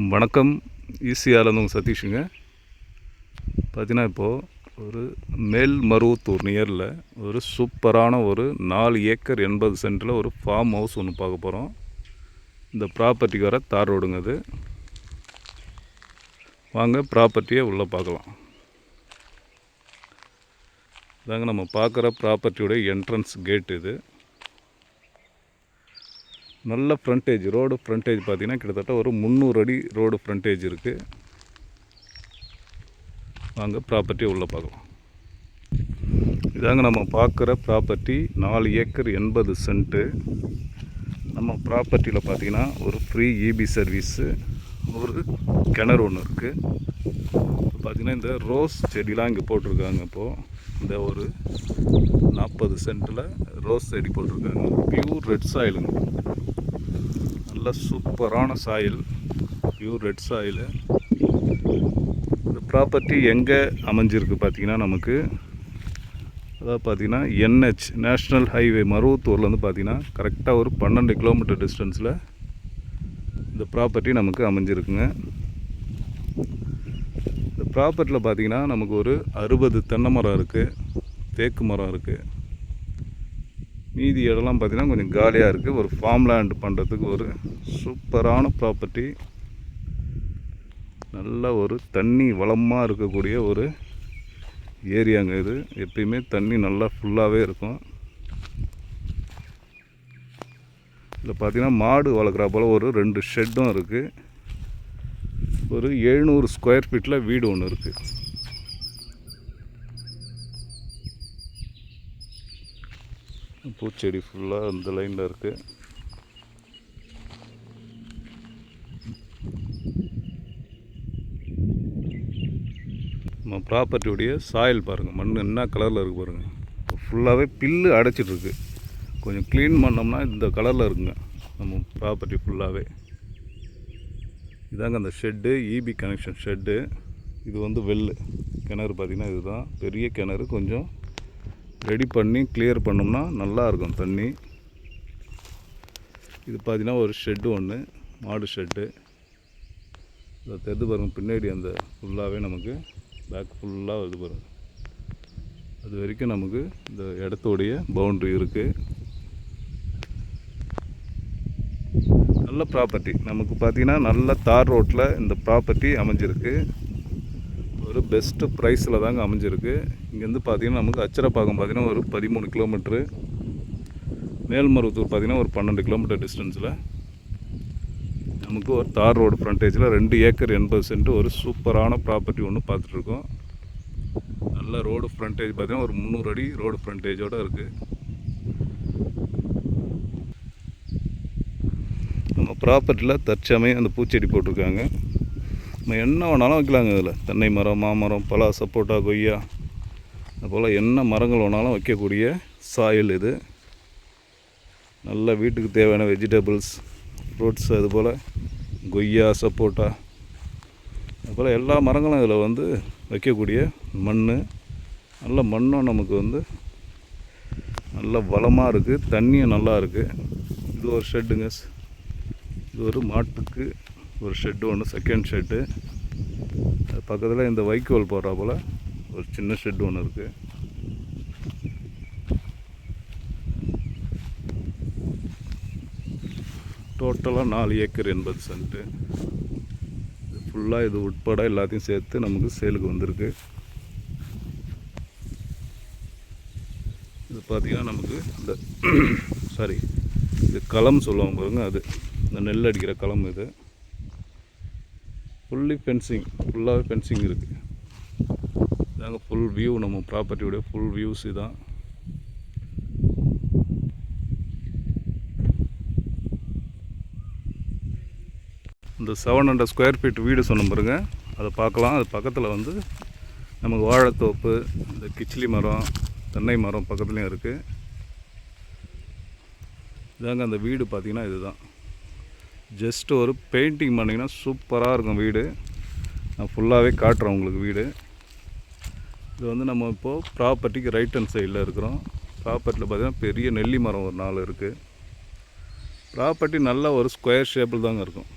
வணக்கம். ஈசிஆர்லேருந்து உங்கள் சதீஷுங்க. பார்த்தீங்கன்னா இப்போது ஒரு மேல்மருவத்தூர் நியரில் ஒரு சூப்பரான ஒரு 4 ஏக்கர் 80 சென்ட்டில் ஒரு ஃபார்ம் ஹவுஸ் ஒன்று பார்க்க போகிறோம். இந்த ப்ராப்பர்ட்டிக்கு வர தார் ரோடுங்க அது. வாங்க ப்ராப்பர்ட்டியை உள்ளே பார்க்கலாம். இதாங்க நம்ம பார்க்குற ப்ராப்பர்ட்டியோடைய என்ட்ரன்ஸ் கேட் இது. நல்ல ஃப்ரண்டேஜ், ரோடு ஃப்ரண்டேஜ் பார்த்திங்கன்னா கிட்டத்தட்ட ஒரு 300 அடி ரோடு ஃப்ரண்டேஜ் இருக்குது. வாங்க ப்ராப்பர்ட்டியை உள்ளே பார்க்கலாம். இதாங்க நம்ம பார்க்குற ப்ராப்பர்ட்டி 4 ஏக்கர் 80 சென்ட்டு. நம்ம ப்ராப்பர்ட்டியில் பார்த்திங்கன்னா ஒரு ஃப்ரீ இபி சர்வீஸு, ஒரு கிணறு ஒன்று இருக்குது. இப்போ பார்த்திங்கன்னா இந்த ரோஸ் செடிலாம் இங்கே போட்டிருக்காங்க. இப்போது இந்த ஒரு 40 சென்ட்டில் ரோஸ் செடி போட்டிருக்காங்க. பியூர் ரெட் சாயிலுங்க, நல்ல சூப்பரான சாயில், பியூர் ரெட் சாயிலு. இந்த ப்ராப்பர்ட்டி எங்கே அமைஞ்சிருக்கு பார்த்திங்கன்னா நமக்கு, அதாவது பார்த்திங்கன்னா NH நேஷ்னல் ஹைவே மருவத்தூர்லேருந்து பார்த்திங்கன்னா கரெக்டாக ஒரு 12 கிலோமீட்டர் டிஸ்டன்ஸில் இந்த ப்ராப்பர்ட்டி நமக்கு அமைஞ்சிருக்குங்க. இந்த ப்ராப்பர்ட்டியில் பார்த்திங்கன்னா நமக்கு ஒரு 60 தென்னை மரம் இருக்குது, தேக்கு மரம் இருக்குது. மீதி இடம்லாம் பார்த்திங்கன்னா கொஞ்சம் காலியாக இருக்குது. ஒரு ஃபார்ம் லேண்ட் பண்ணுறதுக்கு ஒரு சூப்பரான ப்ராப்பர்ட்டி. நல்ல ஒரு தண்ணி வளமாக இருக்கக்கூடிய ஒரு ஏரியாங்க இது. எப்பயுமே தண்ணி நல்லா ஃபுல்லாகவே இருக்கும். இதில் பார்த்திங்கன்னா மாடு வளர்க்குறா போல் ஒரு 2 ஷெட்டும் இருக்குது. ஒரு 700 ஸ்கொயர் ஃபீட்டில் வீடு ஒன்று இருக்குது. பூச்செடி ஃபுல்லாக அந்த லைனில் இருக்குது. நம்ம ப்ராப்பர்ட்டியுடைய சாயில் பாருங்கள், மண் என்ன கலரில் இருக்குது பாருங்கள். ஃபுல்லாகவே பில்லு அடைச்சிட்ருக்கு. கொஞ்சம் க்ளீன் பண்ணோம்னா இந்த கலரில் இருக்குங்க நம்ம ப்ராப்பர்ட்டி ஃபுல்லாகவே. இதாங்க அந்த ஷெட்டு, இபி கனெக்ஷன் ஷெட்டு. இது வந்து வெள்ளு கிணறு பார்த்திங்கன்னா இதுதான் பெரிய கிணறு. கொஞ்சம் ரெடி பண்ணி கிளியர் பண்ணோம்னா நல்லாயிருக்கும் தண்ணி. இது பார்த்திங்கன்னா ஒரு ஷெட்டு ஒன்று, மாடு ஷெட்டு. இதை தெரிந்து பாருங்கள், பின்னாடி அந்த ஃபுல்லாகவே நமக்கு பேக் ஃபுல்லாக இது பாருங்கள். அது வரைக்கும் நமக்கு இந்த இடத்தோடைய பவுண்ட்ரி இருக்குது. நல்ல ப்ராப்பர்ட்டி நமக்கு பார்த்திங்கன்னா நல்ல தார் ரோட்டில் இந்த ப்ராப்பர்ட்டி அமைஞ்சிருக்கு. ஒரு பெஸ்ட்டு ப்ரைஸில் தாங்க அமைஞ்சிருக்கு. இங்கேருந்து பார்த்திங்கன்னா நமக்கு அச்சரப்பாக்கம் பார்த்திங்கன்னா ஒரு 13 கிலோமீட்ரு, மேல்மருவத்தூர் பார்த்திங்கன்னா ஒரு 12 கிலோமீட்டர் டிஸ்டன்ஸில் நமக்கு ஒரு தார் ரோடு ஃப்ரண்டேஜில் 2 ஏக்கர் 80 சென்ட்டு ஒரு சூப்பரான ப்ராப்பர்ட்டி ஒன்று பார்த்துட்ருக்கோம். நல்ல ரோடு ஃப்ரண்டேஜ் பார்த்திங்கன்னா ஒரு 300 அடி ரோடு ஃப்ரண்டேஜோடு இருக்குது. நம்ம ப்ராப்பர்ட்டியில் தற்சமயம் அந்த பூச்செடி போட்டிருக்காங்க. நம்ம என்ன வேணாலும் வைக்கலாங்க. இதில் தென்னை மரம், மாமரம், பலா, சப்போட்டா, கொய்யா, அதுபோல் என்ன மரங்கள் வேணாலும் வைக்கக்கூடிய சாயில் இது. நல்ல வீட்டுக்கு தேவையான வெஜிடபிள்ஸ், ஃப்ரூட்ஸ், அதுபோல் கொய்யா, சப்போட்டா, அதுபோல் எல்லா மரங்களும் இதில் வந்து வைக்கக்கூடிய மண். நல்ல மண்ணும் நமக்கு வந்து நல்ல வளமாக இருக்குது, தண்ணியும் நல்லா இருக்குது. இது ஒரு ஷெட்டுங்க. இது ஒரு மாட்டுக்கு ஒரு ஷெட்டு ஒன்று, செகண்ட் ஷெட்டு. அது பக்கத்தில் இந்த வைக்கோல் போடுறா போல் ஒரு சின்ன ஷெட்டு ஒன்று இருக்குது. டோட்டலாக 4 ஏக்கர் 80 சென்ட்டு. இது ஃபுல்லாக இது உட்பட எல்லாத்தையும் சேர்த்து நமக்கு சேலுக்கு வந்திருக்கு. இது பார்த்திங்கன்னா நமக்கு இந்த சாரி இது களம் சொல்லுவாங்க பாருங்க, அது இந்த நெல் அடிக்கிற களம். இது ஃபுல்லி ஃபென்சிங், ஃபுல்லாகவே ஃபென்சிங் இருக்குது. இதாங்க ஃபுல் வியூ, நம்ம ப்ராப்பர்ட்டியோடைய ஃபுல் வியூஸ் இதான். இந்த 700 ஸ்கொயர் ஃபீட் வீடு சொன்ன பாருங்க, அதை பார்க்கலாம். அது பக்கத்தில் வந்து நமக்கு வாழைத்தோப்பு, இந்த கிச்சிலி மரம், தென்னை மரம் பக்கத்துலேயும் இருக்குது. இதாங்க அந்த வீடு பார்த்திங்கன்னா இதுதான். ஜஸ்ட்டு ஒரு பெயிண்டிங் பண்ணிங்கன்னா சூப்பராக இருக்கும் வீடு. நான் ஃபுல்லாகவே காட்டுறேன் உங்களுக்கு வீடு. இது வந்து நம்ம இப்போது ப்ராப்பர்ட்டிக்கு ரைட் ஹேண்ட் சைடில் இருக்கிறோம். ப்ராப்பர்ட்டியில் பார்த்திங்கன்னா பெரிய நெல்லி மரம் ஒரு 4 இருக்குது. ப்ராப்பர்ட்டி நல்ல ஒரு ஸ்கொயர் ஷேப்பில் தாங்க இருக்கும்.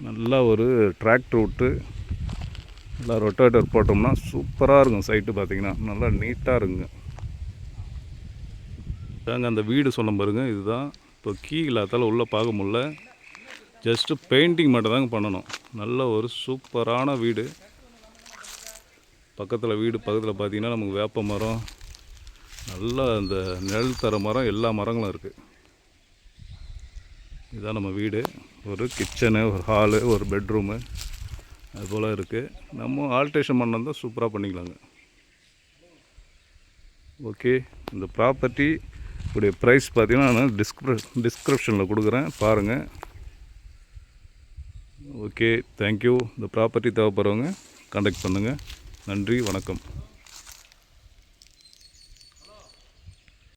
நல்லா ஒரு டிராக்டர் விட்டு நல்லா ரொட்டேட்டர் போட்டோம்னா சூப்பராக இருக்கும். சைட்டு பார்த்திங்கன்னா நல்லா நீட்டாக இருக்குங்க. தாங்க அந்த வீடு சொல்ல பாருங்க. இதுதான் இப்போ கீ இல்லாதால உள்ளே பார்க்க முடியல. ஜஸ்ட்டு பெயிண்டிங் மட்டும் தாங்க பண்ணணும். நல்ல ஒரு சூப்பரான வீடு. பக்கத்தில் பார்த்திங்கன்னா நமக்கு வேப்ப மரம், நல்லா அந்த நிழல் தர மரம், எல்லா மரங்களும் இருக்குது. இதுதான் நம்ம வீடு. ஒரு கிச்சனு, ஒரு ஹாலு, ஒரு பெட்ரூமு அதுபோல் இருக்குது. நம்ம ஆல்ட்ரேஷன் பண்ணால் சூப்பராக பண்ணிக்கலாங்க. ஓகே, இந்த ப்ராப்பர்ட்டி உடைய ப்ரைஸ் பார்த்திங்கன்னா நான் டிஸ்கிரிப்ஷனில் கொடுக்குறேன், பாருங்கள். Okay, thank you. இந்த ப்ராப்பர்ட்டி தேவைப்படுறவங்க கான்டாக்ட் பண்ணுங்கள். நன்றி, வணக்கம்.